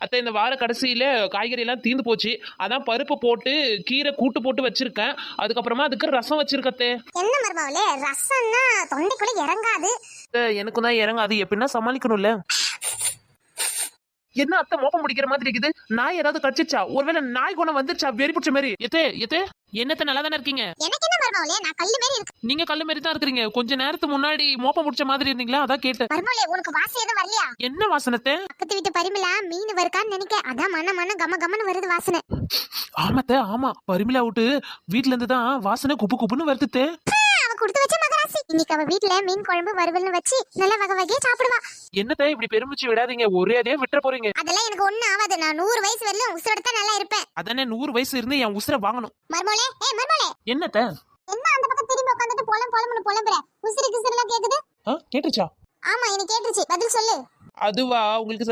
அத்தை இந்த வார கடைசியில காய்கறி எல்லாம் தீந்து போச்சு. அதான் பருப்பு போட்டு கீரை கூட்டு போட்டு வச்சிருக்கேன். அதுக்கப்புறமா அதுக்கு ரசம் வச்சிருக்கத்தே. என்ன மருமகளே, ரசம்னா தொண்டைக்குள்ள இறங்காது. எனக்கும் தான் இறங்காது, எப்படின்னா சமாளிக்கணும்ல. என்ன அத்தை மோப்பம் முடிக்கிற மாதிரி இருக்குது? நாய் ஏதாவது கடிச்சிச்சா? ஒருவேளை நாய் குணம் வந்துருச்சா? வெறி பிடிச்ச மாதிரி. எத்தே என்னத்த நல்லா தானே இருக்கீங்க? எனக்கு என்ன மருமகளே, நான் கல்லு மாதிரி இருக்கு. நீங்க கல்லு மாதிரி தான் இருக்கிறீங்க. கொஞ்ச நேரத்துக்கு முன்னாடி மோப்பம் முடிச்ச மாதிரி இருந்தீங்களா, அதான் கேட்டேன். மருமகளே, உனக்கு வாசம் எதுவும் வரலையா? என்ன வாசனத்தை? பக்கத்து வீட்டு பரிமளா மீன் வருக்கான்னு நினைக்க, அதான் மன கம கமன்னு வருது வாசனை. ஆமாத்த ஆமா, பரிமளா விட்டு வீட்டுல இருந்து தான் வாசனை குப்பு குப்புன்னு வருதுத்தே. அவ கொடுத்து வச்ச மகராசி. இன்னைக்கு அவ வீட்டுல மீன் குழம்பு வறுவல்னு வச்சு நல்ல வகை வகையா சாப்பிடுவா. என்னத்த இப்படி பெருமிச்சு விடாதீங்க, ஒரே அதே விட்டுற போறீங்க. அதெல்லாம் எனக்கு ஒண்ணு ஆகாது. நான் 100 வயசு வரலும் உசுரோட தான் நல்லா இருப்பேன். அதானே 100 வயசு இருந்து என் உசுரை வாங்கணும். மருமகளே, மருமகளே, என்னத்த? என்ன அந்த பக்கம் திரும்பி உட்கார்ந்துட்டு பொலம்புற புலம்புற? உசுருக்கு கேக்குது? கேட்டுச்சா? ஆமா, எனக்கு கேட்டுச்சு. பதில் சொல்லு. அதுவா உங்களுக்கு